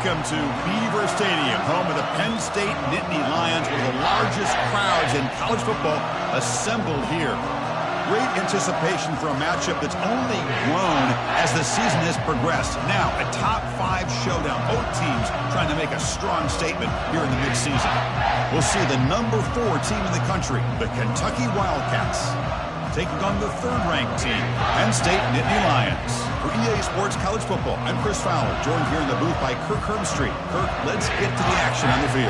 Welcome to Beaver Stadium, home of the Penn State Nittany Lions, one of the largest crowds in college football assembled here. Great anticipation for a matchup that's only grown as the season has progressed. Now, a top-5 showdown. Both teams trying to make a strong statement here in the midseason. We'll see the number 4 team in the country, the Kentucky Wildcats, taking on the 3rd-ranked team, Penn State Nittany Lions. For EA Sports College Football, I'm Chris Fowler, joined here in the booth by Kirk Herbstreit. Kirk, let's get to the action on the field.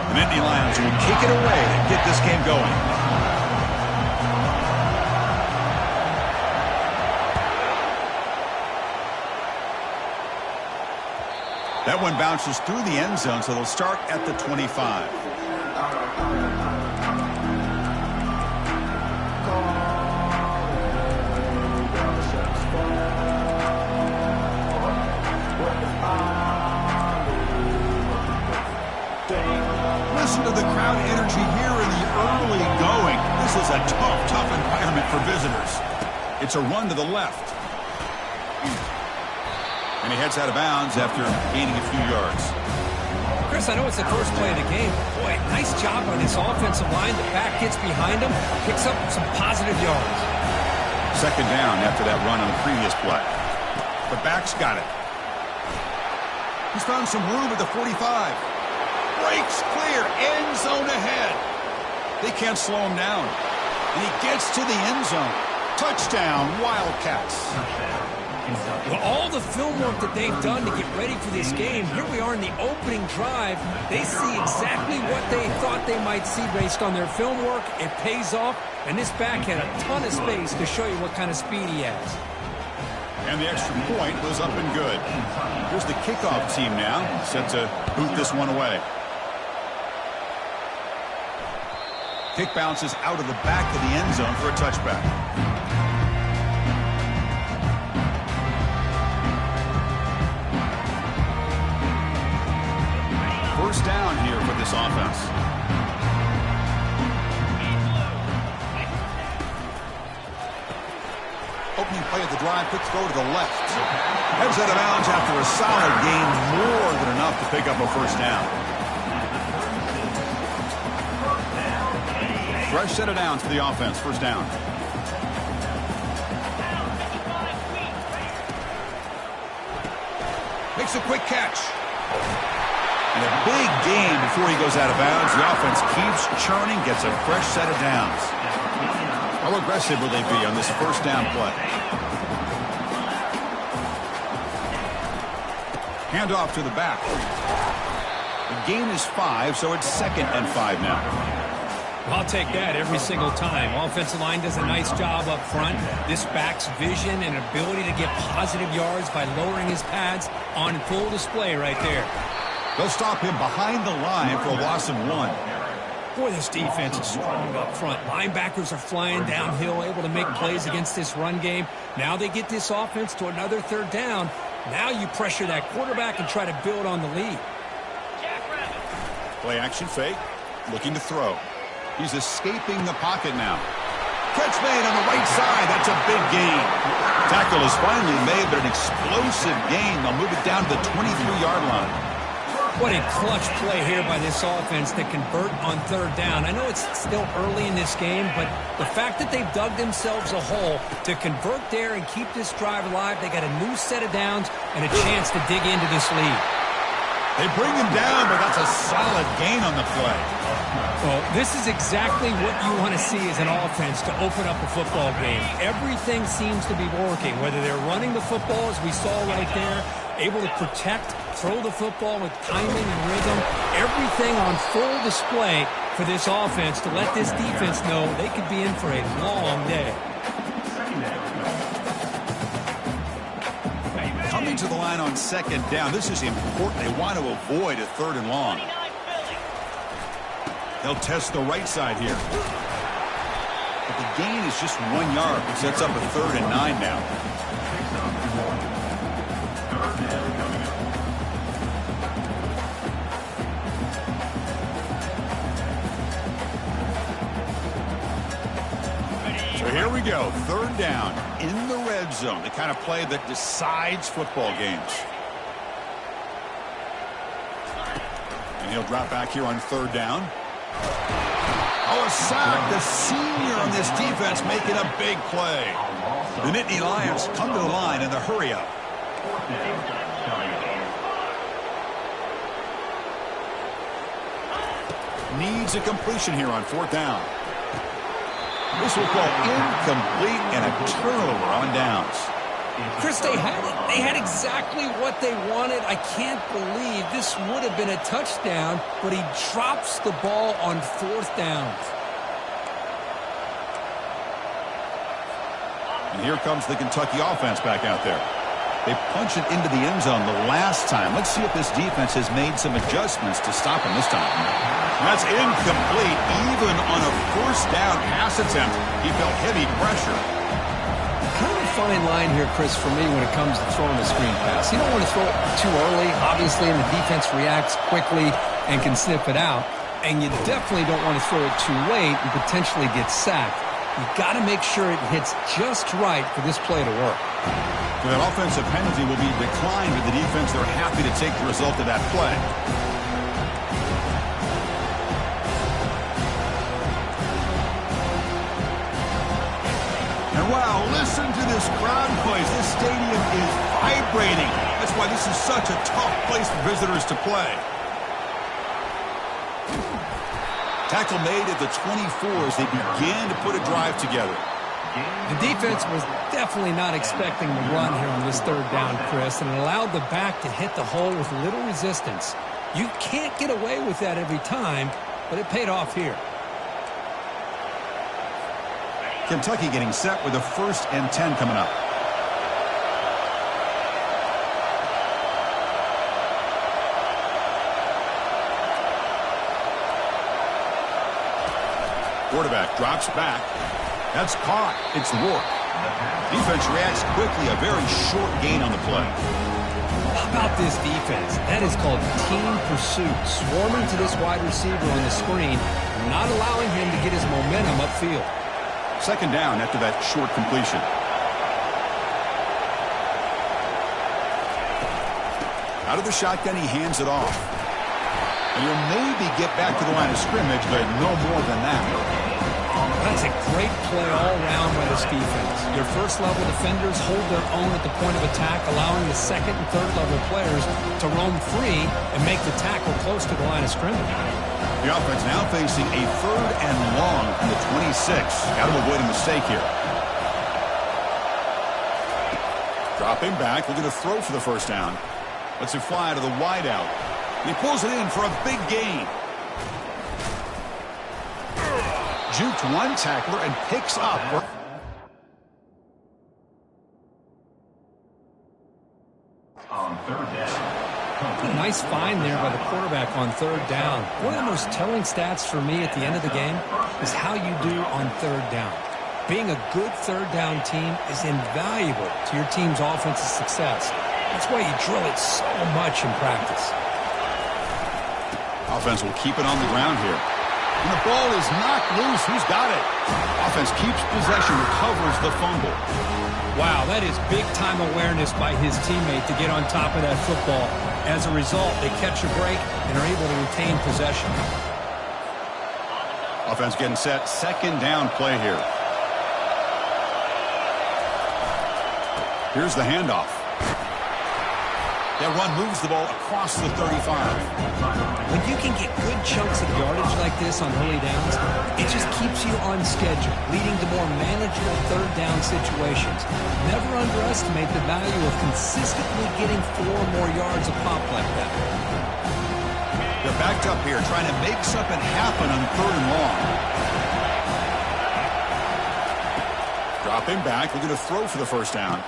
The Nittany Lions will kick it away to get this game going. That one bounces through the end zone, so they'll start at the 25. Listen to the crowd energy here in the early going. This is a tough environment for visitors. It's a run to the left. And he heads out of bounds after gaining a few yards. Chris, I know it's the first play of the game. Boy, nice job on this offensive line. The back gets behind him, picks up some positive yards. 2nd down after that run on the previous play. The back's got it. He's found some room at the 45. Breaks clear, end zone ahead. They can't slow him down. And he gets to the end zone. Touchdown, Wildcats. Well, all the film work that they've done to get ready for this game, here we are in the opening drive. They see exactly what they thought they might see based on their film work. It pays off, and this back had a ton of space to show you what kind of speed he has. And the extra point was up and good. Here's the kickoff team now, set to boot this one away. Kick bounces out of the back of the end zone for a touchback. First down here for this offense. Opening play of the drive, quick throw to the left. Heads out of bounds after a solid gain, more than enough to pick up a first down. Fresh set of downs for the offense, first down. Makes a quick catch. And a big gain before he goes out of bounds. The offense keeps churning, gets a fresh set of downs. How aggressive will they be on this first down play? Hand off to the back. The gain is 5, so it's 2nd and 5 now. I'll take that every single time. Offensive line does a nice job up front. This back's vision and ability to get positive yards by lowering his pads on full display right there. They'll stop him behind the line for a loss of 1. Boy, this defense is strong up front. Linebackers are flying downhill, able to make plays against this run game. Now they get this offense to another 3rd down. Now you pressure that quarterback and try to build on the lead. Play action fake, looking to throw. He's escaping the pocket now. Catch made on the right side. That's a big gain. Tackle is finally made, but an explosive gain. They'll move it down to the 23-yard line. What a clutch play here by this offense to convert on 3rd down. I know it's still early in this game, but the fact that they've dug themselves a hole to convert there and keep this drive alive, they got a new set of downs and a chance to dig into this lead. They bring him down, but that's a solid gain on the play. Well, this is exactly what you want to see as an offense to open up a football game. Everything seems to be working, whether they're running the football, as we saw right there, able to protect, throw the football with timing and rhythm. Everything on full display for this offense to let this defense know they could be in for a long day. Coming to the line on 2nd down. This is important. They want to avoid a 3rd and long. They'll test the right side here. But the gain is just 1 yard, which sets up a 3rd and 9 now. go. Third down in the red zone. The kind of play that decides football games. And he'll drop back here on third down. Oh, a sack. The senior on this defense making a big play. The Nittany Lions come to the line in the hurry-up. Needs a completion here on fourth down. This will fall incomplete and a turnover on downs. Chris, they had exactly what they wanted. I can't believe this would have been a touchdown, but he drops the ball on fourth downs. And here comes the Kentucky offense back out there. They punch it into the end zone the last time. Let's see if this defense has made some adjustments to stop him this time. That's incomplete. Even on a first down pass attempt, he felt heavy pressure. Kind of a fine line here, Chris, for me when it comes to throwing a screen pass. You don't want to throw it too early, obviously, and the defense reacts quickly and can sniff it out. And you definitely don't want to throw it too late and potentially get sacked. You've got to make sure it hits just right for this play to work. So that offensive penalty will be declined to the defense. They're happy to take the result of that play. And wow, listen to this crowd noise. This stadium is vibrating. That's why this is such a tough place for visitors to play. Tackle made at the 24 as they began to put a drive together. The defense was definitely not expecting the run here on this third down, Chris, and it allowed the back to hit the hole with little resistance. You can't get away with that every time, but it paid off here. Kentucky getting set with a 1st and 10 coming up. Quarterback drops back. That's caught. It's Rourke. Defense reacts quickly. A very short gain on the play. How about this defense? That is called team pursuit. Swarming to this wide receiver on the screen, not allowing him to get his momentum upfield. Second down after that short completion. Out of the shotgun, he hands it off. And he'll maybe get back to the line of scrimmage, but no more than that. That's a great play all around by this defense. Your first-level defenders hold their own at the point of attack, allowing the second and third-level players to roam free and make the tackle close to the line of scrimmage. The offense now facing a 3rd and long from the 26. Got to avoid a mistake here. Dropping back, looking to throw for the first down. Lets it fly to the wideout. He pulls it in for a big gain. Juked one tackler and picks up. On third down. Nice find there by the quarterback on third down. One of the most telling stats for me at the end of the game is how you do on third down. Being a good third down team is invaluable to your team's offensive success. That's why you drill it so much in practice. Offense will keep it on the ground here. And the ball is knocked loose. Who's got it? Offense keeps possession, recovers the fumble. Wow, that is big-time awareness by his teammate to get on top of that football. As a result, they catch a break and are able to retain possession. Offense getting set. Second down play here. Here's the handoff. That run moves the ball across the 35. When you can get good chunks of yardage like this on early downs, it just keeps you on schedule, leading to more manageable third down situations. Never underestimate the value of consistently getting 4 more yards a pop like that. They're backed up here, trying to make something happen on 3rd and long. Dropping back, looking to throw for the first down.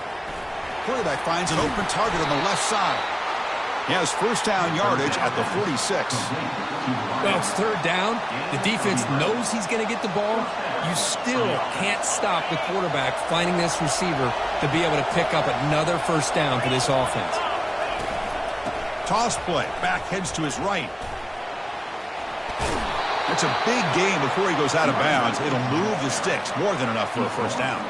Quarterback finds an open target on the left side. He has first down yardage at the 46. Well, it's third down. The defense knows he's going to get the ball. You still can't stop the quarterback finding this receiver to be able to pick up another first down for this offense. Toss play. Back heads to his right. It's a big game before he goes out of bounds. It'll move the sticks more than enough for a first down.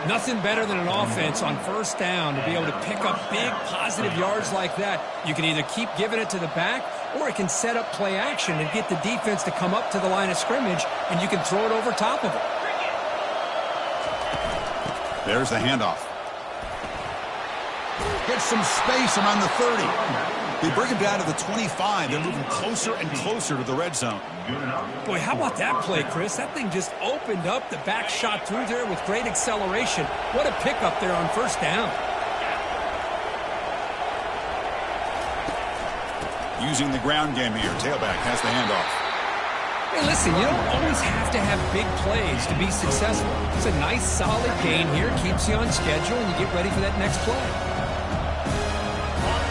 Nothing better than an offense on first down to be able to pick up big positive yards like that. You can either keep giving it to the back, or it can set up play action and get the defense to come up to the line of scrimmage, and you can throw it over top of it. There's the handoff. Gets some space around the 30. They bring him down to the 25. They're moving closer and closer to the red zone. Boy, how about that play, Chris? That thing just opened up. The back shot through there with great acceleration. What a pickup there on first down. Using the ground game here. Tailback has the handoff. Hey, listen, you don't always have to have big plays to be successful. It's a nice, solid gain here. Keeps you on schedule, and you get ready for that next play.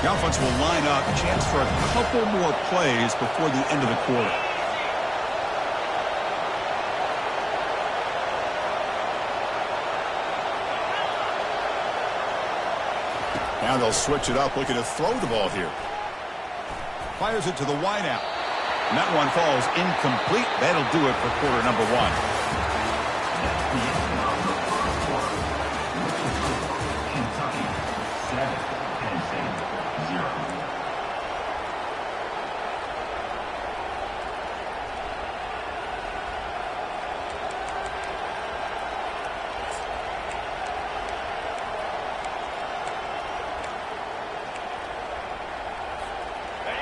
The offense will line up. A chance for a couple more plays before the end of the quarter. Now they'll switch it up, looking to throw the ball here. Fires it to the wideout. And that one falls incomplete. That'll do it for quarter number one. Kentucky 7, Penn State 0.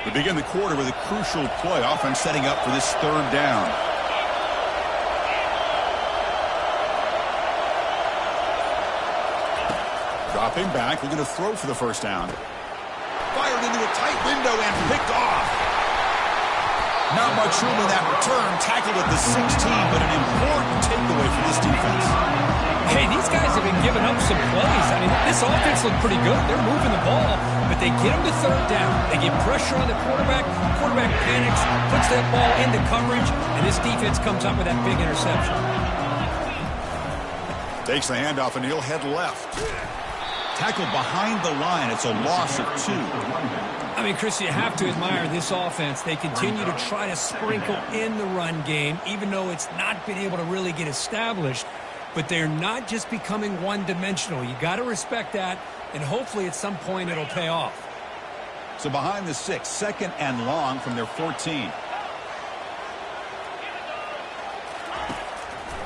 We begin the quarter with a crucial play. Offense setting up for this third down. Dropping back, looking to throw for the first down. Fired into a tight window and picked off. Not much room in that return. Tackled at the 16, but an important takeaway for this defense. Hey, these guys have been giving up some plays. I mean, this offense looked pretty good. They're moving the ball, but they get them to third down. They get pressure on the quarterback. Quarterback panics, puts that ball into coverage, and this defense comes up with that big interception. Takes the handoff, and he'll head left. Tackled behind the line. It's a loss of 2. I mean, Chris, you have to admire this offense. They continue to try to sprinkle in the run game, even though it's not been able to really get established. But they're not just becoming one-dimensional. You got to respect that, and hopefully at some point it'll pay off. So behind the 6, second and long from their 14.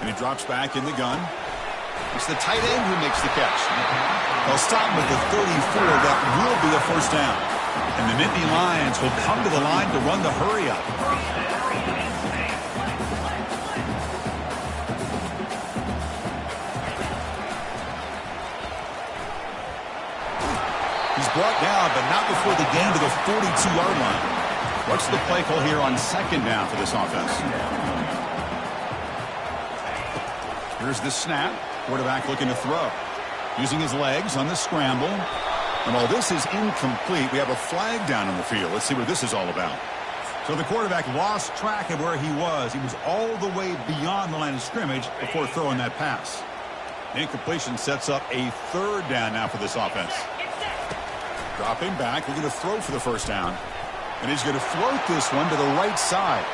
And he drops back in the gun. It's the tight end who makes the catch. They'll stop him at the 34. That will be a first down. And the Nittany Lions will come to the line to run the hurry-up. He's brought down, but not before the gain to the 42-yard line. What's the play call here on second down for this offense? Here's the snap. Quarterback looking to throw. Using his legs on the scramble. And while this is incomplete, we have a flag down in the field. Let's see what this is all about. So the quarterback lost track of where he was. He was all the way beyond the line of scrimmage before throwing that pass. Incompletion sets up a third down now for this offense. Dropping back, looking to throw for the first down. And he's going to float this one to the right side.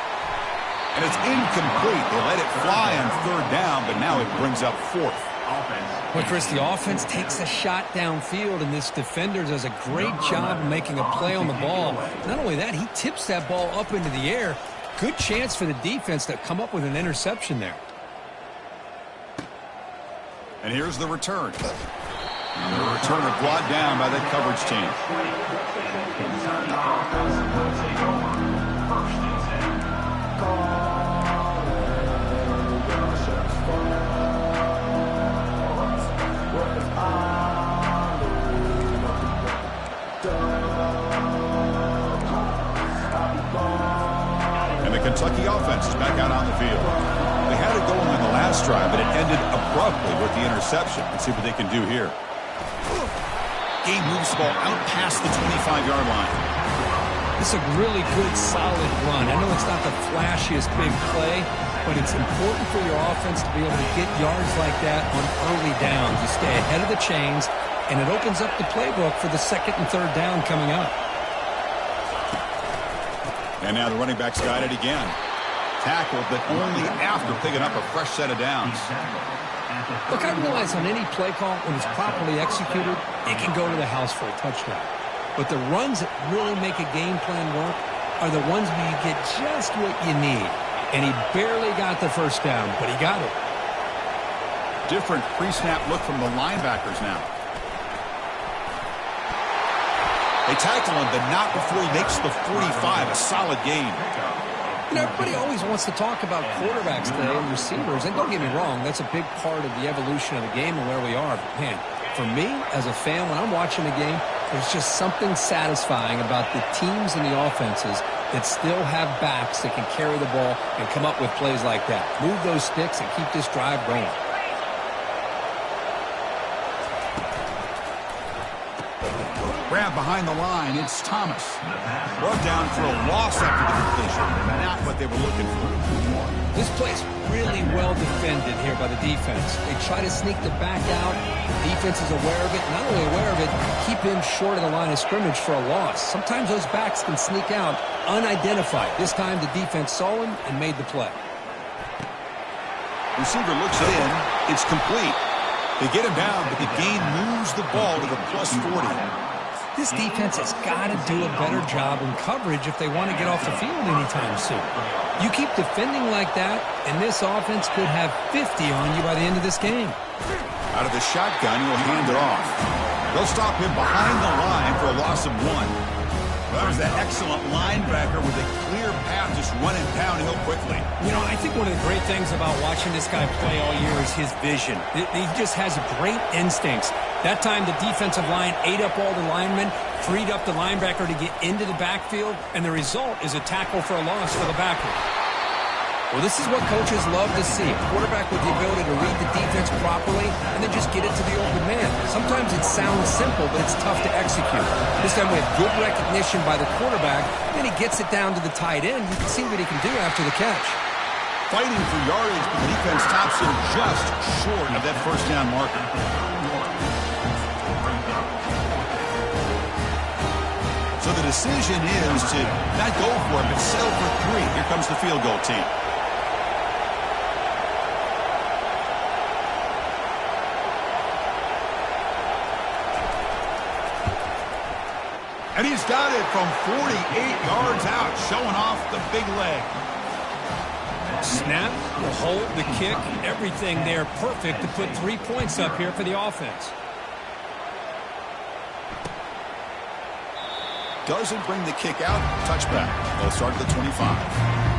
And it's incomplete. They let it fly on third down, but now it brings up fourth. Well, Chris, the offense takes a shot downfield, and this defender does a great job of making a play on the ball. Not only that, he tips that ball up into the air. Good chance for the defense to come up with an interception there. And here's the return. And the returner brought down by the coverage team. And the Kentucky offense is back out on the field. They had it going on the last drive, but it ended abruptly with the interception. Let's see what they can do here. Game moves the ball out past the 25-yard line. This is a really good, solid run. I know it's not the flashiest big play, but it's important for your offense to be able to get yards like that on early downs. You stay ahead of the chains, and it opens up the playbook for the second and third down coming up. And now the running back's got it again. Tackled, but only after picking up a fresh set of downs. Look, I realize on any play call, when it's properly executed, it can go to the house for a touchdown. But the runs that really make a game plan work are the ones where you get just what you need. And he barely got the first down, but he got it. Different pre-snap look from the linebackers now. They tackle him, but not before he makes the 45, a solid gain. You know, everybody always wants to talk about quarterbacks today and receivers, and don't get me wrong, that's a big part of the evolution of the game and where we are. But, man, for me, as a fan, when I'm watching a game, there's just something satisfying about the teams and the offenses that still have backs that can carry the ball and come up with plays like that. Move those sticks and keep this drive going. Grab behind the line, it's Thomas. Brought down for a loss after the completion. Not what they were looking for. This play's really well defended here by the defense. They try to sneak the back out. The defense is aware of it. Not only aware of it, keep him short of the line of scrimmage for a loss. Sometimes those backs can sneak out unidentified. This time the defense saw him and made the play. Receiver looks in. It's complete. They get him down, but the game moves the ball to the plus 40. This defense has got to do a better job in coverage if they want to get off the field anytime soon. You keep defending like that, and this offense could have 50 on you by the end of this game. Out of the shotgun, he'll hand it off. They'll stop him behind the line for a loss of 1. That was that excellent linebacker with a clear path just running downhill quickly. You know, I think one of the great things about watching this guy play all year is his vision. He just has great instincts. That time the defensive line ate up all the linemen, freed up the linebacker to get into the backfield, and the result is a tackle for a loss for the backer. Well, this is what coaches love to see. A quarterback with the ability to read the defense properly and then just get it to the open man. Sometimes it sounds simple, but it's tough to execute. This time we have good recognition by the quarterback, then he gets it down to the tight end. You can see what he can do after the catch. Fighting for yardage, but the defense stops him just short of that first down marker. So the decision is to not go for it, but settle for 3. Here comes the field goal team. And he's got it from 48 yards out, showing off the big leg. Snap, the hold, the kick, everything there perfect to put 3 points up here for the offense. Doesn't bring the kick out. Touchback. They'll start at the 25.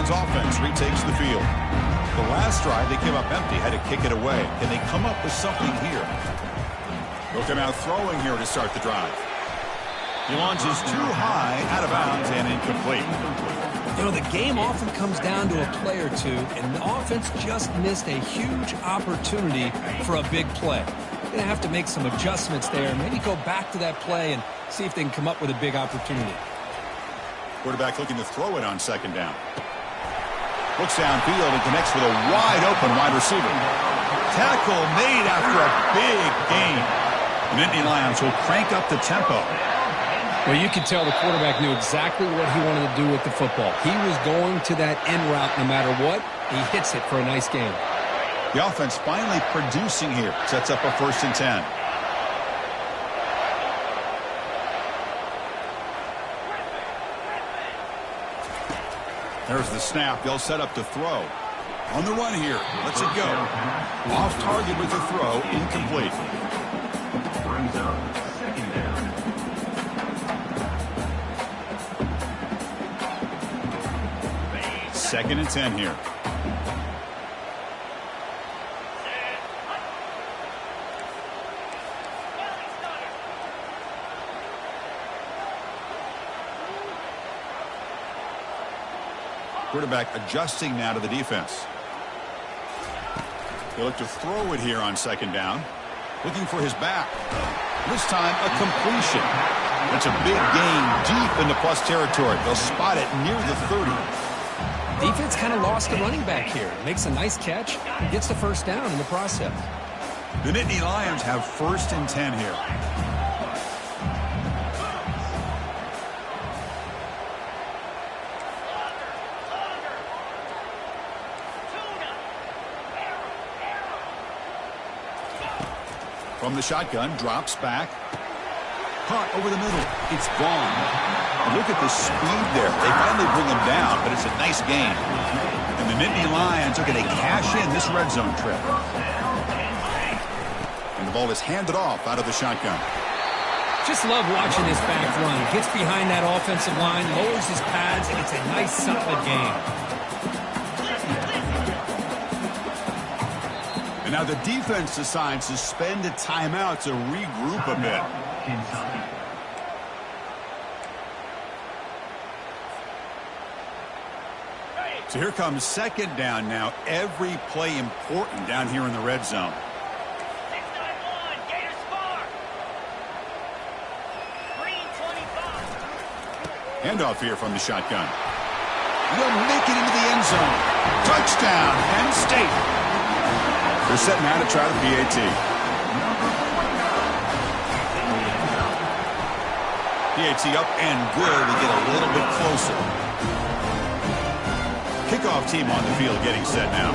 Offense retakes the field. The last drive they came up empty, had to kick it away. Can they come up with something here? They'll come out throwing here to start the drive. He launches too high, out of bounds, and incomplete. You know, the game often comes down to a play or two, and the offense just missed a huge opportunity for a big play. They're going to have to make some adjustments there, and maybe go back to that play and see if they can come up with a big opportunity. Quarterback looking to throw it on second down. Looks downfield and connects with a wide-open wide receiver. Tackle made after a big gain. The Nittany Lions will crank up the tempo. Well, you could tell the quarterback knew exactly what he wanted to do with the football. He was going to that end route no matter what. He hits it for a nice gain. The offense finally producing here. Sets up a 1st and 10. There's the snap. They'll set up to throw. On the run here. Let's it go. Off target with the throw. Incomplete. Brings up 2nd down. Second and 10 here. Quarterback adjusting now to the defense. They look to throw it here on second down. Looking for his back. This time a completion. That's a big gain deep in the plus territory. They'll spot it near the 30. Defense kind of lost the running back here. Makes a nice catch, gets the first down in the process. The Nittany Lions have 1st and 10 here. From the shotgun, drops back. Caught over the middle. It's Vaughn. And look at the speed there. They finally bring him down, but it's a nice game. And the Nittany Lions are going to cash in this red zone trip. And the ball is handed off out of the shotgun. Just love watching this back run. Gets behind that offensive line, lowers his pads, and it's a nice, solid game. And now the defense decides to spend a timeout to regroup a bit. So here comes 2nd down now. Every play important down here in the red zone. 691, Gators far. Green 25. Handoff here from the shotgun. He'll make it into the end zone. Touchdown, Penn State. They're setting out to try the PAT. PAT up and good to get a little bit closer. Kickoff team on the field getting set now.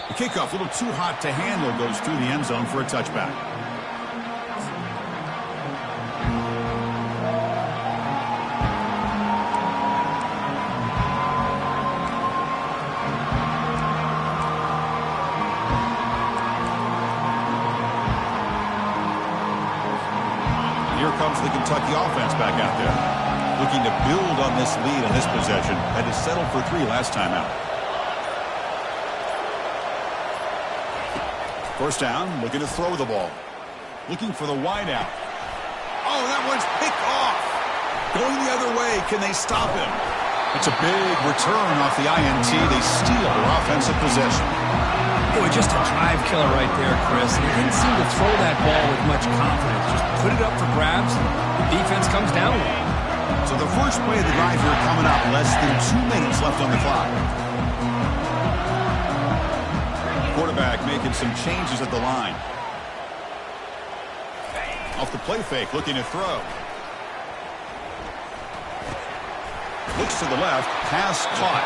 The kickoff, a little too hot to handle, goes through the end zone for a touchback. Here comes the Kentucky offense back out there, looking to build on this lead on this possession that is settled for 3 last time out. First down, looking to throw the ball. Looking for the wideout. Oh, that one's picked off. Going the other way. Can they stop him? It's a big return off the INT. They steal their offensive possession. Boy, just a drive killer right there, Chris. And he didn't seem to throw that ball with much confidence. Just put it up for grabs. The defense comes down with it. So the first play of the drive here coming up. Less than 2 minutes left on the clock. Quarterback making some changes at the line. Off the play fake, looking to throw. Looks to the left, pass caught.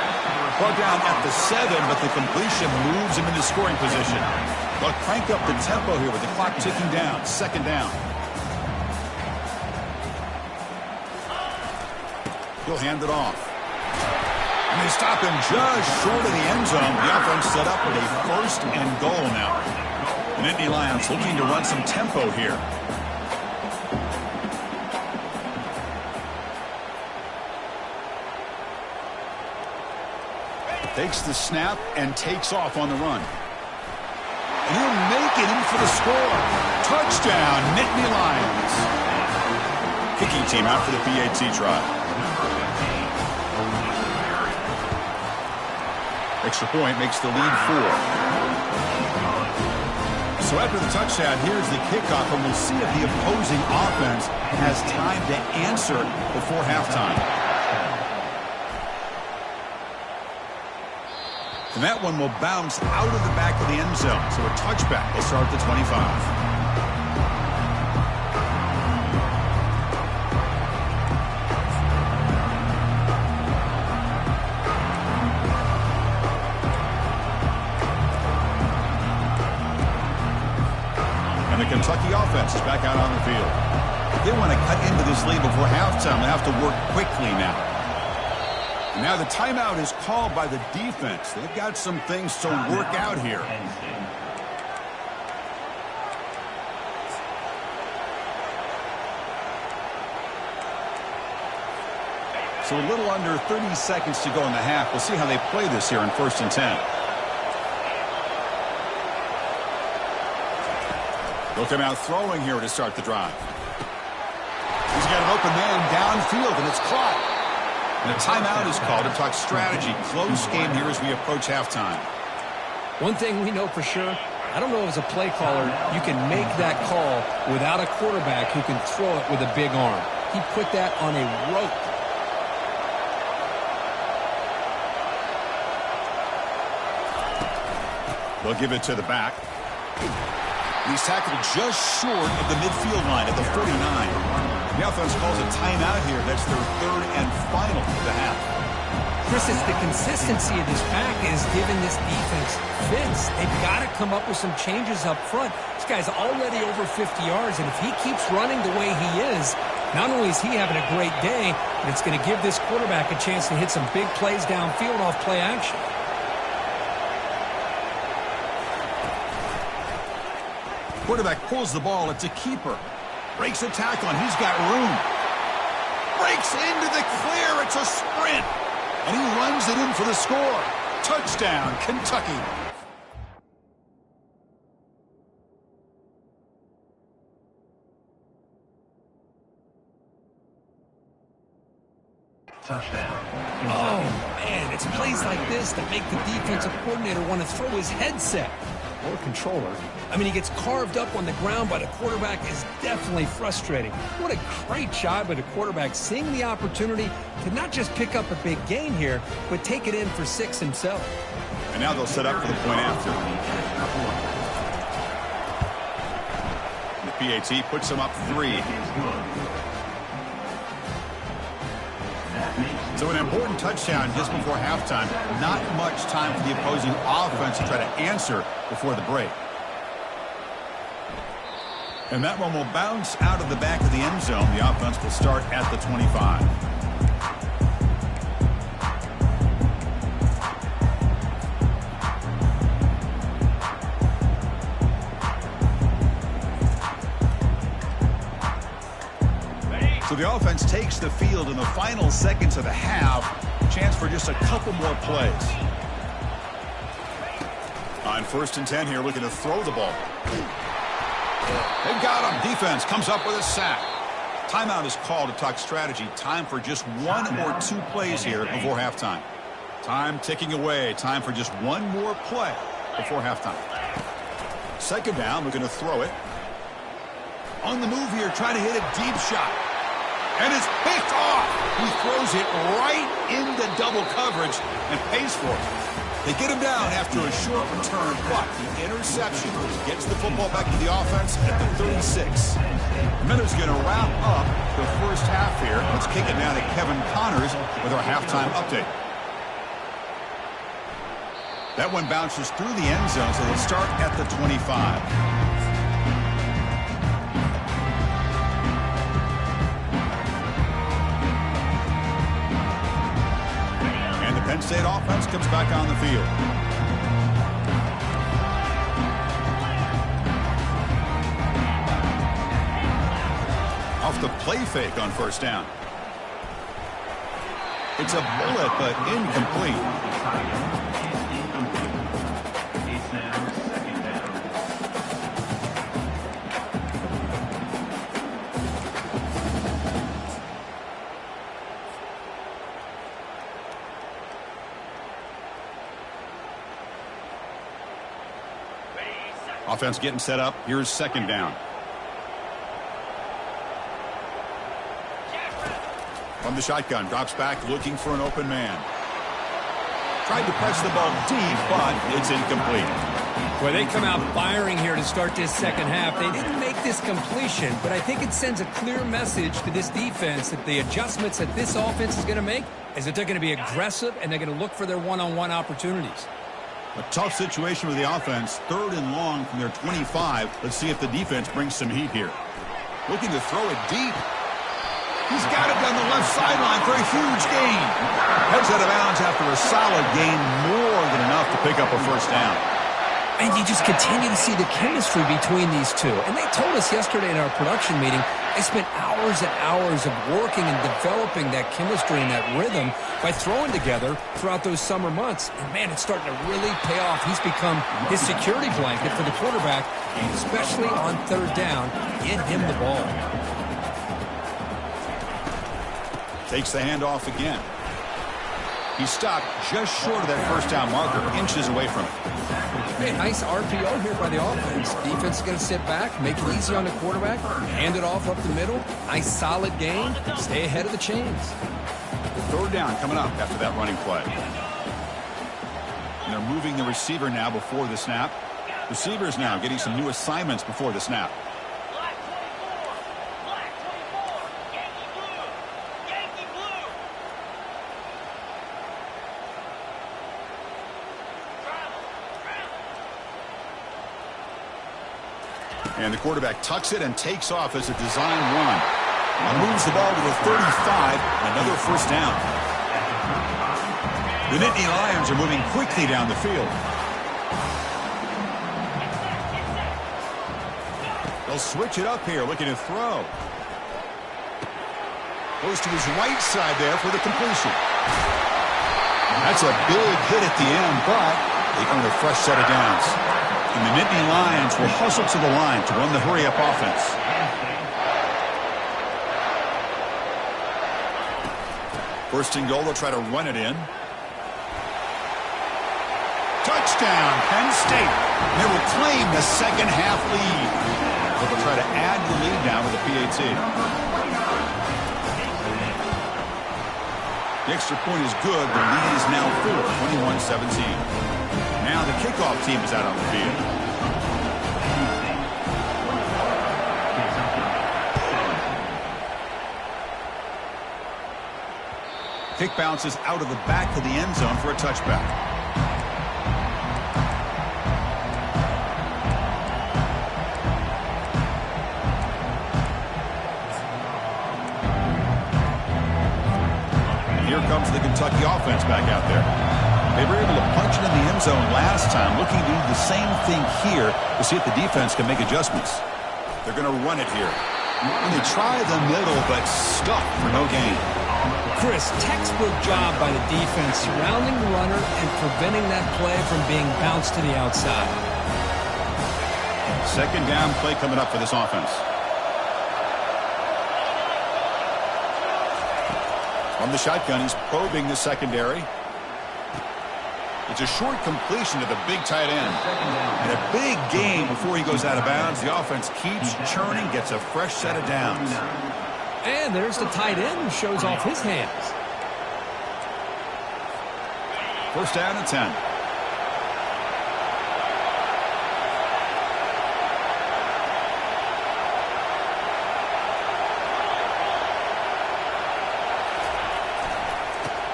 Brought down at the 7, but the completion moves him into scoring position. But crank up the tempo here with the clock ticking down. 2nd down. He'll hand it off. And they stop him just short of the end zone. The offense set up with a 1st and goal now. The Nittany Lions looking to run some tempo here. Takes the snap and takes off on the run. And he'll make it in for the score. Touchdown, Nittany Lions. Kicking team out for the PAT try. Extra point makes the lead 4. So after the touchdown, here's the kickoff, and we'll see if the opposing offense has time to answer before halftime. And that one will bounce out of the back of the end zone. So a touchback will start at the 25. And the Kentucky offense is back out on the field. They want to cut into this lead before halftime. They have to work quickly now. Now the timeout is called by the defense. They've got some things to work out here. So a little under 30 seconds to go in the half. We'll see how they play this here in 1st and 10. They'll come out throwing here to start the drive. He's got an open man downfield, and it's caught. And a timeout is called to talk strategy. Close game here as we approach halftime. One thing we know for sure, I don't know as a play caller, you can make that call without a quarterback who can throw it with a big arm. He put that on a rope. They'll give it to the back. He's tackled just short of the midfield line at the 49. The offense calls a timeout here. That's their third and final of the half. Chris, it's the consistency of this pack is giving this defense fits. They've got to come up with some changes up front. This guy's already over 50 yards, and if he keeps running the way he is, not only is he having a great day, but it's going to give this quarterback a chance to hit some big plays downfield off play action. Quarterback pulls the ball. It's a keeper. Breaks a tackle, and he's got room. Breaks into the clear. It's a sprint. And he runs it in for the score. Touchdown, Kentucky. Touchdown. Oh, man, it's plays like this that make the defensive coordinator want to throw his headset. Or controller. I mean, he gets carved up on the ground by the quarterback is definitely frustrating. What a great job by the quarterback seeing the opportunity to not just pick up a big gain here, but take it in for 6 himself. And now they'll set up for the point after. The PAT puts them up 3. So an important touchdown just before halftime. Not much time for the opposing offense to try to answer before the break. And that one will bounce out of the back of the end zone. The offense will start at the 25. So the offense takes the field in the final seconds of the half. Chance for just a couple more plays. On 1st and 10 here, looking to throw the ball. They've got him. Defense comes up with a sack. Timeout is called to talk strategy. Time for just 1 or 2 plays here before halftime. Time ticking away. Time for just 1 more play before halftime. 2nd down, looking to throw it. On the move here, trying to hit a deep shot. And it's picked off. He throws it right into double coverage and pays for it. They get him down after a short return, but the interception gets the football back to the offense at the 36. Miller's going to wrap up the first half here. Let's kick it now to Kevin Connors with our halftime update. That one bounces through the end zone, so they'll start at the 25. Penn State offense comes back on the field. Off the play fake on 1st down. It's a bullet, but incomplete. Offense getting set up. Here's 2nd down. From the shotgun, drops back, looking for an open man. Tried to press the ball deep, but it's incomplete. Well, they come out firing here to start this 2nd half. They didn't make this completion, but I think it sends a clear message to this defense that the adjustments that this offense is going to make is that they're going to be aggressive and they're going to look for their one-on-one opportunities. A tough situation with the offense. 3rd and long from their 25. Let's see if the defense brings some heat here. Looking to throw it deep. He's got it down the left sideline for a huge gain. Heads out of bounds after a solid gain, more than enough to pick up a 1st down. And you just continue to see the chemistry between these two. And they told us yesterday in our production meeting, they spent hours and hours of working and developing that chemistry and that rhythm by throwing together throughout those summer months. And, man, it's starting to really pay off. He's become his security blanket for the quarterback, especially on 3rd down. Get him the ball. Takes the handoff again. He stopped just short of that 1st down marker, inches away from it. Hey, nice RPO here by the offense. Defense is going to sit back, make it easy on the quarterback, hand it off up the middle. Nice solid game. Stay ahead of the chains. Third down coming up after that running play. And they're moving the receiver now before the snap. Receivers now getting some new assignments before the snap. Black 24. Black 24. Yankee blue. Yankee blue. And the quarterback tucks it and takes off as a design run. And moves the ball to the 35. Another first down. The Nittany Lions are moving quickly down the field. They'll switch it up here, looking to throw. Goes to his right side there for the completion. That's a big hit at the end, but they earn a fresh set of downs. And the Nittany Lions will hustle to the line to run the hurry-up offense. First and goal, they'll try to run it in. Touchdown, Penn State. They will claim the second half lead. But they'll try to add the lead now with a PAT. The extra point is good. The lead is now full, 21-17. Now the kickoff team is out on the field. Kick bounces out of the back of the end zone for a touchback. Here comes the Kentucky offense back out there. They were able to punch it in the end zone last time, looking to do the same thing here to see if the defense can make adjustments. They're going to run it here. And they try the middle, but stuck for no gain. Chris, textbook job by the defense surrounding the runner and preventing that play from being bounced to the outside. Second down play coming up for this offense. From the shotgun, he's probing the secondary. It's a short completion to the big tight end. And a big gain before he goes out of bounds. The offense keeps churning, gets a fresh set of downs. And there's the tight end who shows off his hands. First down and 10.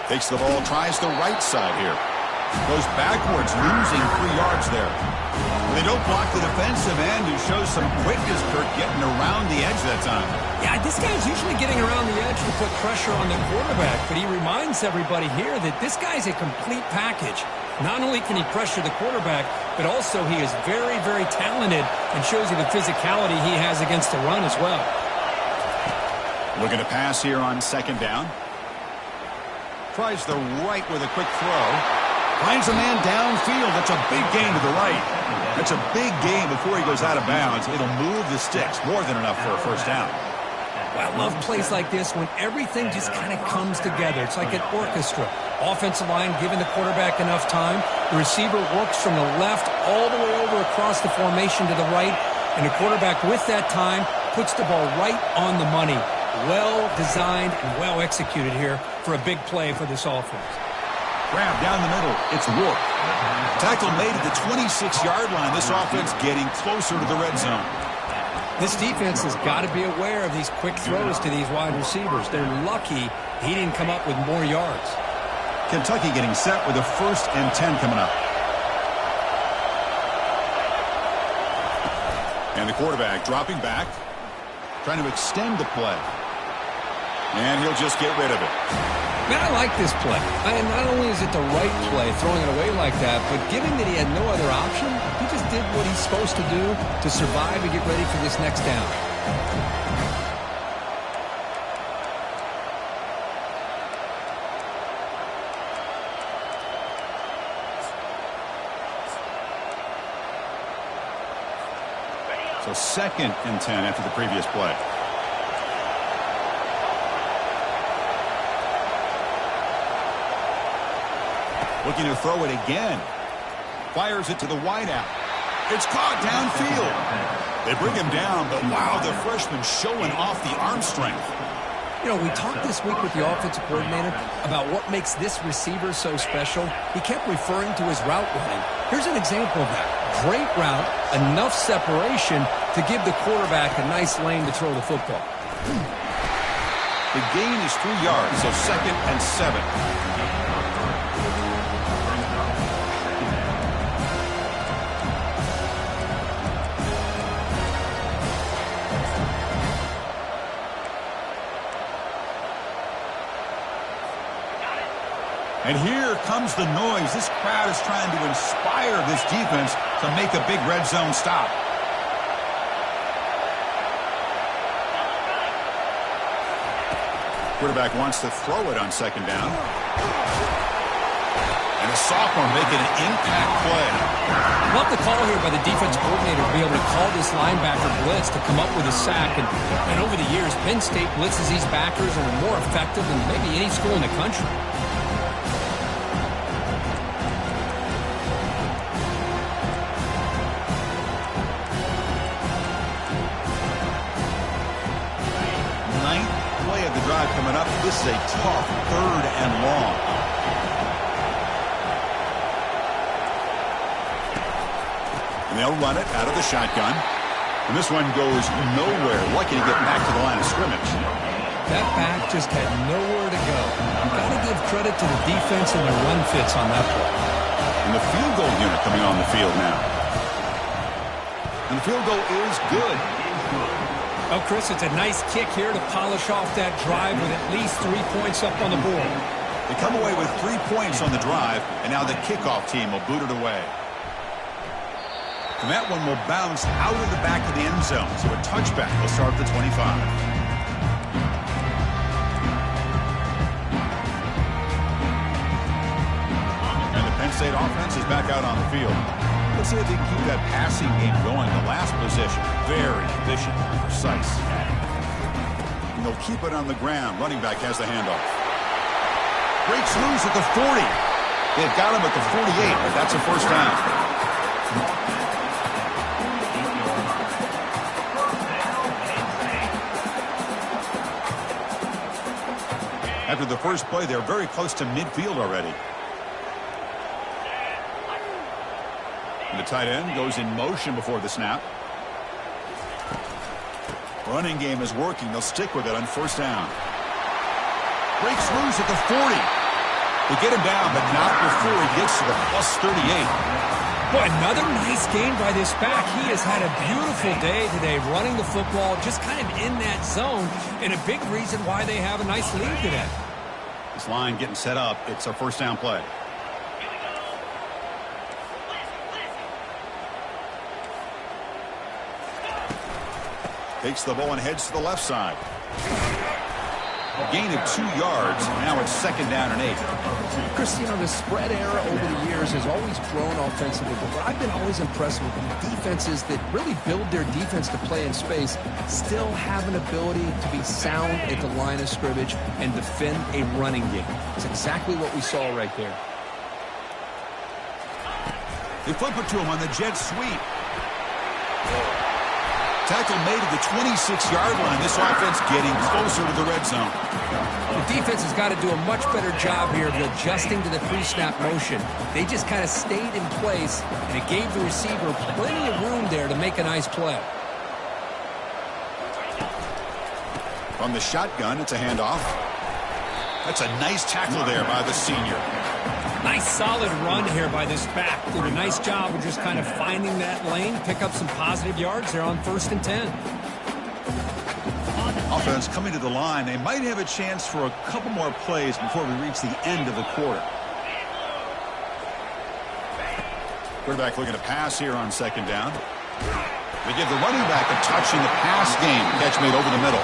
Takes the ball, tries the right side here. Goes backwards, losing 3 yards there. They don't block the defensive end, who shows some quickness, Kirk, getting around the edge that time. Yeah, this guy's usually getting around the edge to put pressure on the quarterback, but he reminds everybody here that this guy's a complete package. Not only can he pressure the quarterback, but also he is very, very talented and shows you the physicality he has against the run as well. Looking to pass here on second down. Tries the right with a quick throw. Finds a man downfield. That's a big gain to the right. That's a big gain before he goes out of bounds. It'll move the sticks. More than enough for a first down. Well, I love plays like this when everything just kind of comes together. It's like an orchestra. Offensive line giving the quarterback enough time. The receiver works from the left all the way over across the formation to the right. And the quarterback with that time puts the ball right on the money. Well designed and well executed here for a big play for this offense. Grab down the middle. It's Wolf. Tackle made at the 26-yard line. This offense getting closer to the red zone. This defense has got to be aware of these quick throws to these wide receivers. They're lucky he didn't come up with more yards. Kentucky getting set with a 1st and 10 coming up. And the quarterback dropping back, trying to extend the play. And he'll just get rid of it. Man, I like this play. Not only is it the right play, throwing it away like that, but given that he had no other option, he just did what he's supposed to do to survive and get ready for this next down. So 2nd and 10 after the previous play. Looking to throw it again. Fires it to the wideout. It's caught downfield. They bring him down, but wow, the freshman showing off the arm strength. You know, we talked this week with the offensive coordinator about what makes this receiver so special. He kept referring to his route running. Here's an example of that. Great route, enough separation to give the quarterback a nice lane to throw the football. The gain is 3 yards, so 2nd and 7. And here comes the noise. This crowd is trying to inspire this defense to make a big red zone stop. Quarterback wants to throw it on 2nd down. And a sophomore making an impact play. Love the call here by the defense coordinator to be able to call this linebacker blitz to come up with a sack. And over the years, Penn State blitzes these backers and are more effective than maybe any school in the country. Coming up, this is a tough 3rd and long. And they'll run it out of the shotgun. And this one goes nowhere. Lucky to get back to the line of scrimmage. That back just had nowhere to go. You've got to give credit to the defense and their run fits on that play. And the field goal unit coming on the field now. And the field goal is good. Oh, Chris, it's a nice kick here to polish off that drive with at least 3 points up on the board. They come away with 3 points on the drive, and now the kickoff team will boot it away. And that one will bounce out of the back of the end zone, so a touchback will start at the 25. And the Penn State offense is back out on the field. Let's see if they can keep that passing game going. The last possession, very efficient, precise. And they'll keep it on the ground. Running back has the handoff. Breaks loose at the 40. They've got him at the 48, but that's a first down. After the first play, they're very close to midfield already. And the tight end goes in motion before the snap. Running game is working. They'll stick with it on first down. Breaks loose at the 40. They get him down, but not before he gets to the plus 38. Boy, another nice game by this back. He has had a beautiful day today running the football, just kind of in that zone, and a big reason why they have a nice lead today. This line getting set up. It's a first down play. Takes the ball and heads to the left side. A gain of 2 yards. Now it's 2nd down and 8. Cristiano, the spread era over the years has always grown offensively, but what I've been always impressed with the defenses that really build their defense to play in space still have an ability to be sound at the line of scrimmage and defend a running game. It's exactly what we saw right there. They flip it to him on the jet sweep. Tackle made at the 26-yard line. This offense getting closer to the red zone. The defense has got to do a much better job here of adjusting to the pre-snap motion. They just kind of stayed in place, and it gave the receiver plenty of room there to make a nice play. From the shotgun, it's a handoff. That's a nice tackle there by the senior. Nice solid run here by this back. Did a nice job of just kind of finding that lane, pick up some positive yards there on 1st and 10. Offense coming to the line. They might have a chance for a couple more plays before we reach the end of the quarter. Quarterback looking to pass here on 2nd down. They give the running back a touch in the pass game. Catch made over the middle.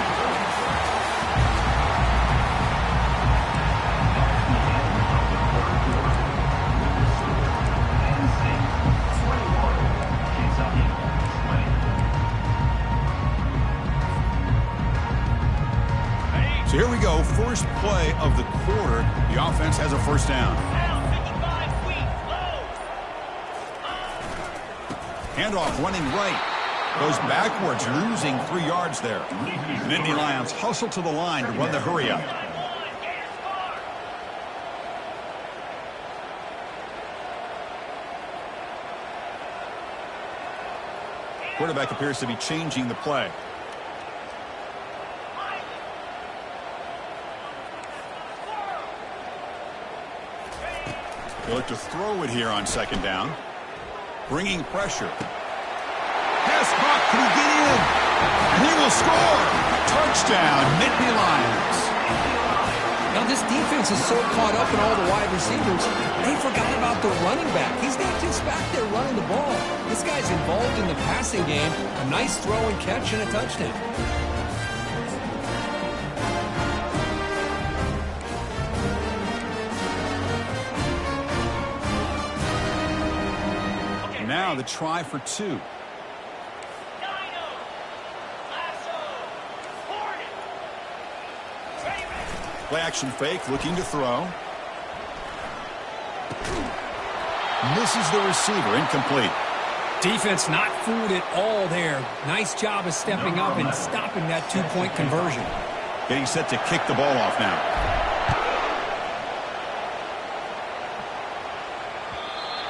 So here we go, first play of the quarter. The offense has a first down. Handoff running right. Goes backwards, losing 3 yards there. The Nittany Lions hustle to the line to run the hurry up. Quarterback appears to be changing the play. They look to throw it here on second down. Bringing pressure. Pass caught. Can he get in? And he will score. Touchdown, Nittany Lions. Now, this defense is so caught up in all the wide receivers, they forgot about the running back. He's not just back there running the ball. This guy's involved in the passing game. A nice throw and catch and a touchdown. Now the try for 2. Play action fake, looking to throw. Misses the receiver, incomplete. Defense not fooled at all there. Nice job of stepping up and stopping that 2-point conversion. Getting set to kick the ball off now.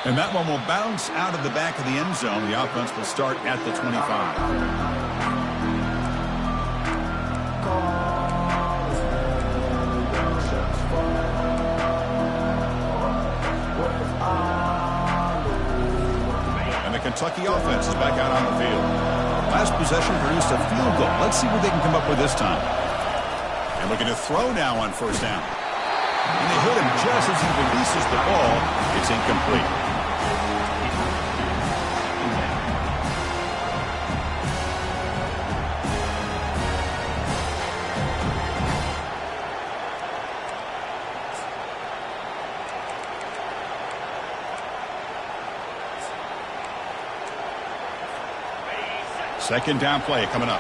And that one will bounce out of the back of the end zone. The offense will start at the 25. Kentucky offense is back out on the field. Last possession produced a field goal. Let's see what they can come up with this time. And looking to throw now on first down. And they hit him just as he releases the ball. It's incomplete. Second down play coming up.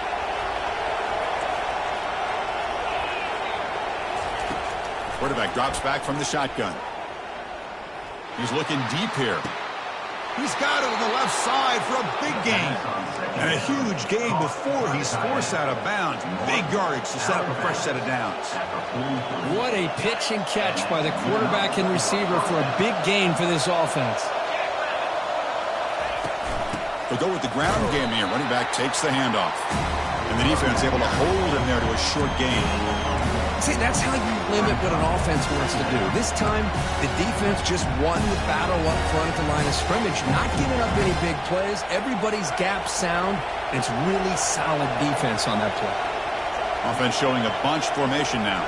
Quarterback drops back from the shotgun. He's looking deep here. He's got it on the left side for a big gain. And a huge gain before he's forced out of bounds. Big yardage to set up a fresh set of downs. What a pitch and catch by the quarterback and receiver for a big gain for this offense. They go with the ground game here. Running back takes the handoff. And the defense able to hold him there to a short gain. See, that's how you limit what an offense wants to do. This time, the defense just won the battle up front at the line of scrimmage, not giving up any big plays. Everybody's gap sound. It's really solid defense on that play. Offense showing a bunch formation now.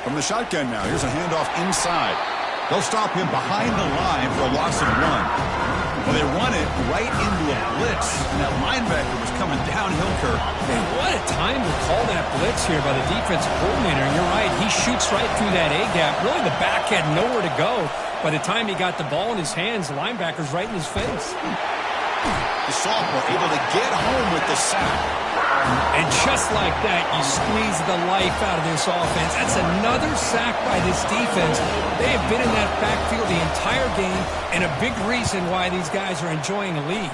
From the shotgun now, here's a handoff inside. They'll stop him behind the line for a loss of 1. Well, they run it right into a blitz, and that linebacker was coming downhill, Kirk. Man, what a time to call that blitz here by the defensive coordinator. And you're right, he shoots right through that A-gap. Really, the back had nowhere to go. By the time he got the ball in his hands, the linebacker's right in his face. The sophomore able to get home with the sack. And just like that, you squeeze the life out of this offense. That's another sack by this defense. They have been in that backfield the entire game, and a big reason why these guys are enjoying a lead.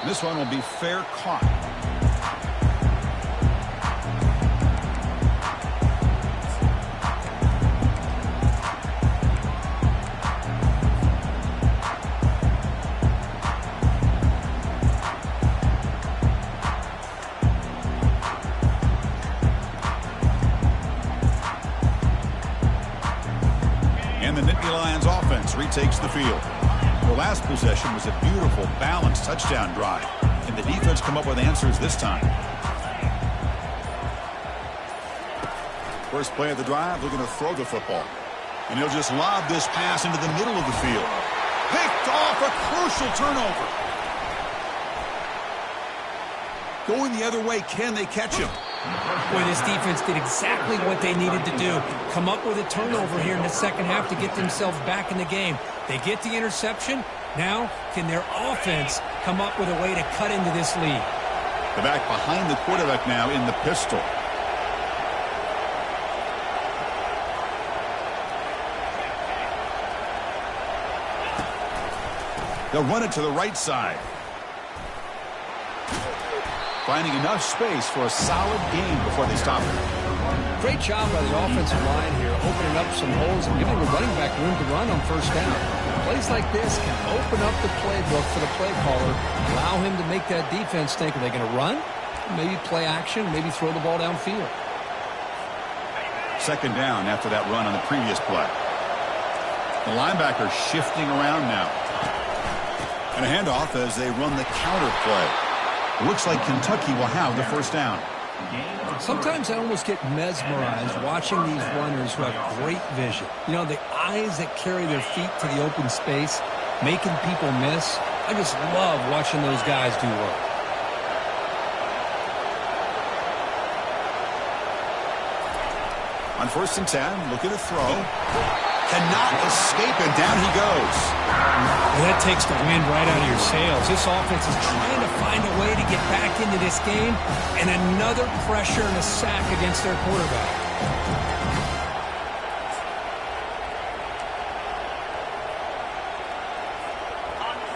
This one will be fair caught. Takes the field. The last possession was a beautiful, balanced touchdown drive, and the defense come up with answers this time. First play of the drive, looking to throw the football, and he'll just lob this pass into the middle of the field. Picked off, a crucial turnover. Going the other way, can they catch him? Boy, this defense did exactly what they needed to do. Come up with a turnover here in the second half to get themselves back in the game. They get the interception. Now, can their offense come up with a way to cut into this lead? The back behind the quarterback now in the pistol. They'll run it to the right side. Finding enough space for a solid gain before they stop it. Great job by the offensive line here, opening up some holes and giving the running back room to run on first down. Plays like this can open up the playbook for the play caller, allow him to make that defense think, are they going to run? Maybe play action, maybe throw the ball downfield. Second down after that run on the previous play. The linebacker shifting around now. And a handoff as they run the counter play. It looks like Kentucky will have the first down. Sometimes I almost get mesmerized watching these runners who have great vision. You know, the eyes that carry their feet to the open space, making people miss. I just love watching those guys do work. On 1st and 10, looking to throw. Cannot escape, and down he goes. Well, that takes the wind right out of your sails. This offense is trying to find a way to get back into this game, and another pressure and a sack against their quarterback.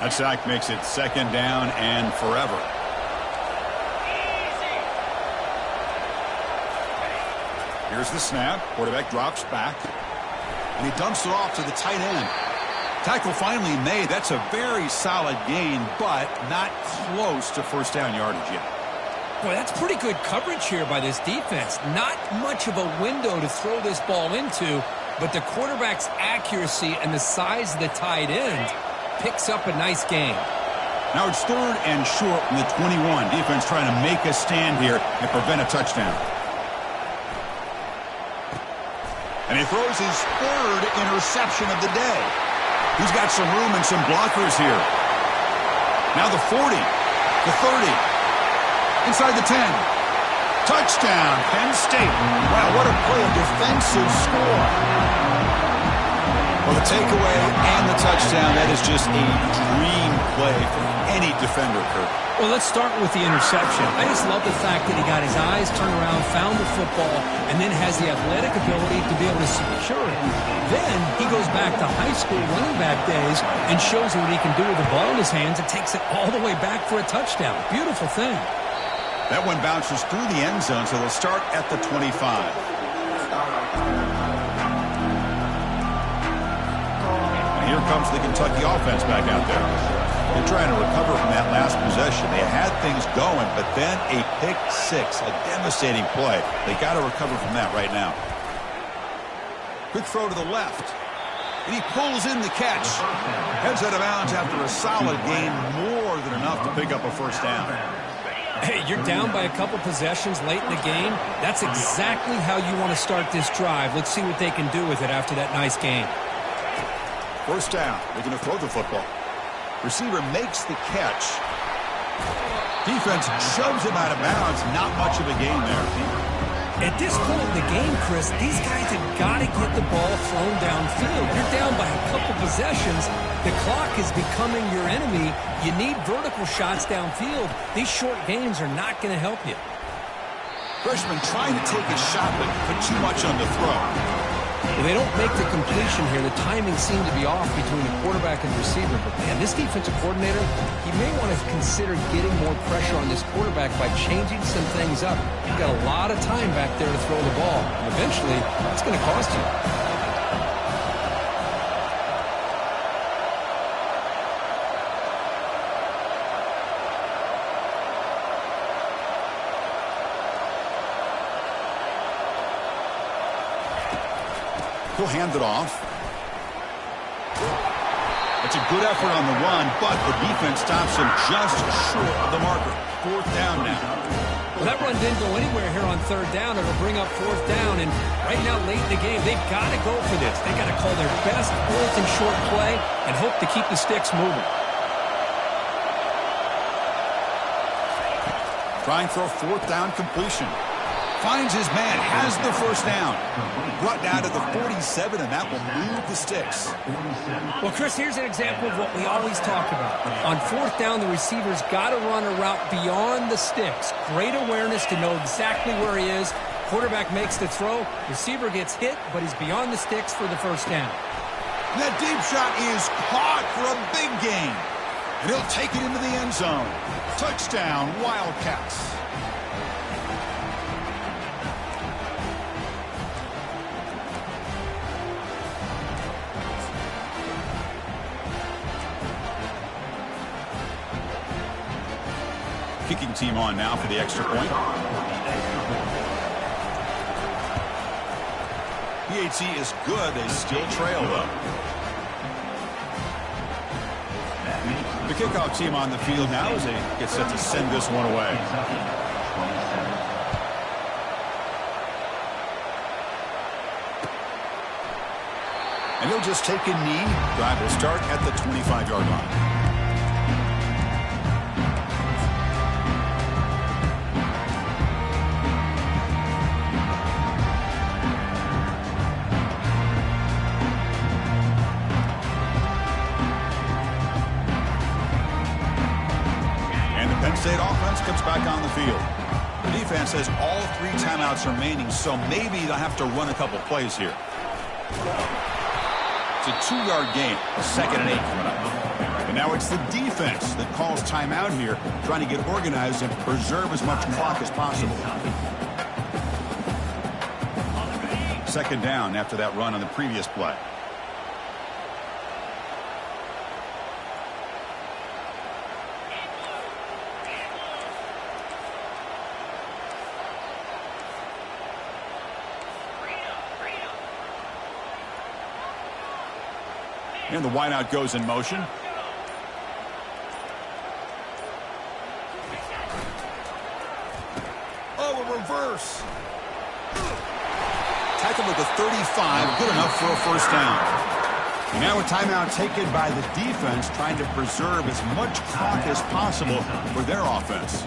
That sack makes it second down and forever. Here's the snap. Quarterback drops back. And he dumps it off to the tight end. Tackle finally made. That's a very solid gain, but not close to first down yardage yet. Boy, that's pretty good coverage here by this defense. Not much of a window to throw this ball into, but the quarterback's accuracy and the size of the tight end picks up a nice gain. Now it's 3rd and short from the 21. Defense trying to make a stand here and prevent a touchdown. And he throws his 3rd interception of the day. He's got some room and some blockers here. Now the 40, the 30, inside the 10. Touchdown, Penn State. Wow, what a play, a defensive score. Well, the takeaway and the touchdown, that is just a dream play for any defender, Kurt. Well, let's start with the interception. I just love the fact that he got his eyes turned around, found the football, and then has the athletic ability to be able to secure it. Then he goes back to high school running back days and shows what he can do with the ball in his hands and takes it all the way back for a touchdown. Beautiful thing. That one bounces through the end zone, so they'll start at the 25. And here comes the Kentucky offense back out there. They're trying to recover from that last possession. They had things going, but then a pick six, a devastating play. They got to recover from that right now. Quick throw to the left. And he pulls in the catch. Heads out of bounds after a solid gain, more than enough to pick up a first down. Hey, you're down by a couple possessions late in the game. That's exactly how you want to start this drive. Let's see what they can do with it after that nice game. First down. They're going to throw the football. Receiver makes the catch. Defense shoves him out of bounds. Not much of a gain there. At this point in the game, Chris, these guys have got to get the ball thrown downfield. You're down by a couple possessions. The clock is becoming your enemy. You need vertical shots downfield. These short gains are not going to help you. Freshman trying to take a shot, but put too much on the throw. Well, they don't make the completion here. The timing seemed to be off between the quarterback and the receiver. But, man, this defensive coordinator, he may want to consider getting more pressure on this quarterback by changing some things up. You've got a lot of time back there to throw the ball. And eventually, it's going to cost you. He'll hand it off. It's a good effort on the run, but the defense stops him just short of the marker. 4th down now. Well, that run didn't go anywhere here on 3rd down. It'll bring up 4th down, and right now, late in the game, they've got to go for this. They've got to call their best 4th and short play and hope to keep the sticks moving. Trying for a 4th down completion. Finds his man, has the first down. Brought down to the 47, and that will move the sticks. Well, Chris, here's an example of what we always talk about. On 4th down, the receiver's got to run a route beyond the sticks. Great awareness to know exactly where he is. Quarterback makes the throw. Receiver gets hit, but he's beyond the sticks for the first down. And that deep shot is caught for a big gain. And he'll take it into the end zone. Touchdown, Wildcats. Kicking team on now for the extra point. PAT is good. They still trail, though. The kickoff team on the field now as they get set to send this one away. And he'll just take a knee. Drive will start at the 25-yard line. State offense comes back on the field. The defense has all 3 timeouts remaining, so maybe they'll have to run a couple plays here. It's a 2-yard gain, 2nd and 8 coming up. And now it's the defense that calls timeout here, trying to get organized and preserve as much clock as possible. 2nd down after that run on the previous play. And the wideout goes in motion. Oh, a reverse. Tackled at the 35. Good enough for a first down. And now a timeout taken by the defense, trying to preserve as much clock as possible for their offense.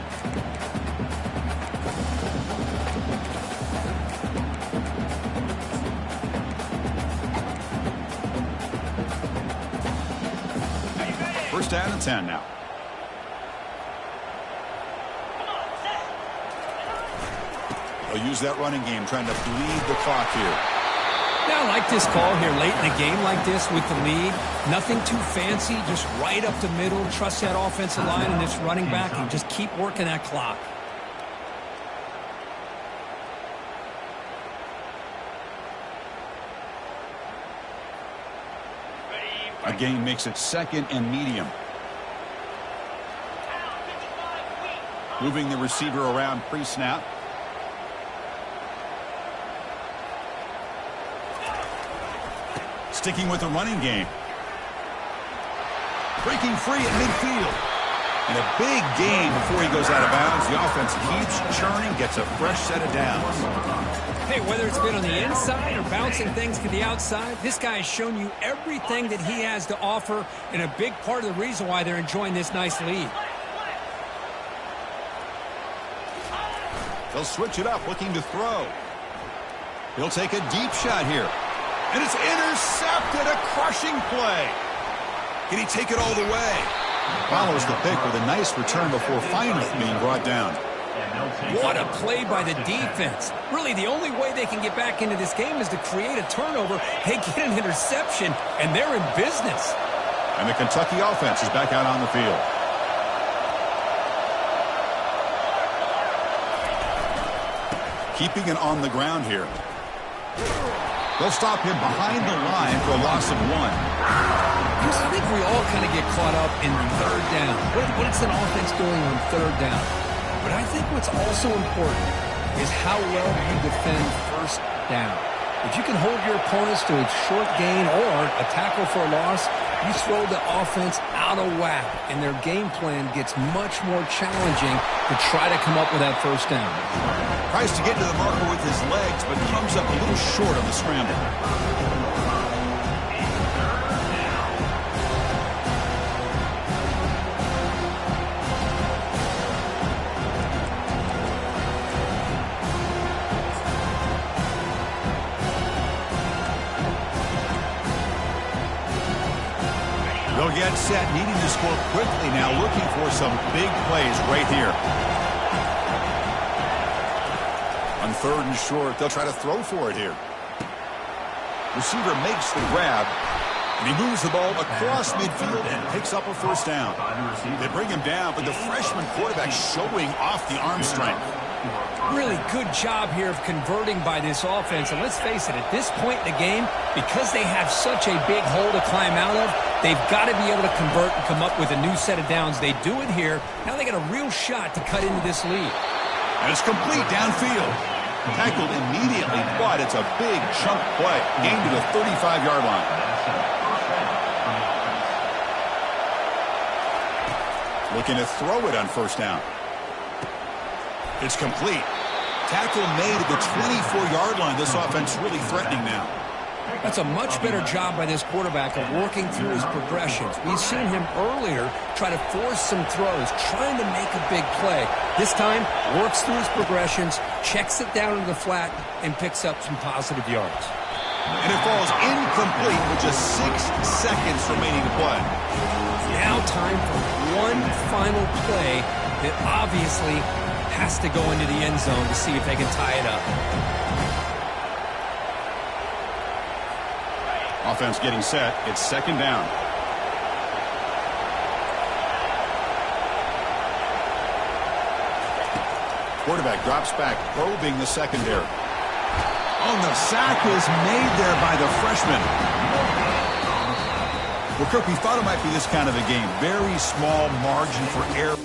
First down and 10 now. They'll use that running game, trying to bleed the clock here. Now, I like this call here late in a game like this with the lead. Nothing too fancy, just right up the middle. Trust that offensive line and this running back and just keep working that clock. A gain makes it 2nd and medium. Moving the receiver around pre-snap. Sticking with the running game. Breaking free at midfield. And a big gain before he goes out of bounds. The offense keeps churning, gets a fresh set of downs. Hey, whether it's been on the inside or bouncing things to the outside, this guy has shown you everything that he has to offer, and a big part of the reason why they're enjoying this nice lead. They'll switch it up, looking to throw. He'll take a deep shot here. And it's intercepted, a crushing play. Can he take it all the way? Follows the pick with a nice return before finally being brought down. What a play by the defense. Really, the only way they can get back into this game is to create a turnover. They get an interception, and they're in business. And the Kentucky offense is back out on the field. Keeping it on the ground here. They'll stop him behind the line for a loss of 1. I think we all kind of get caught up in 3rd down. What is an offense doing on 3rd down? But I think what's also important is how well you defend 1st down. If you can hold your opponents to a short gain or a tackle for a loss, you throw the offense out of whack, and their game plan gets much more challenging to try to come up with that 1st down. Tries to get to the marker with his legs, but comes up a little short on the scramble. They'll get set, needing to score quickly now, looking for some big plays right here. On 3rd and short, they'll try to throw for it here. Receiver makes the grab, And he moves the ball across midfield and picks up a first down. They bring him down, but the freshman quarterback showing off the arm strength. Really good job here of converting by this offense. And let's face it, at this point in the game, because they have such a big hole to climb out of, they've got to be able to convert and come up with a new set of downs. They do it here. Now they got a real shot to cut into this lead. And it's complete downfield. Tackled immediately, but it's a big chunk play. Gained to the 35-yard line. Looking to throw it on first down. It's complete. Tackle made at the 24-yard line. This offense really threatening now. That's a much better job by this quarterback of working through his progressions. We've seen him earlier try to force some throws, trying to make a big play. This time, works through his progressions, checks it down into the flat, and picks up some positive yards. And it falls incomplete with just 6 seconds remaining to play. Now time for one final play that obviously has to go into the end zone to see if they can tie it up. Offense getting set. It's second down. Quarterback drops back, probing the secondary. Oh, the sack is made there by the freshman. Well, Kirk, we thought it might be this kind of a game. Very small margin for error.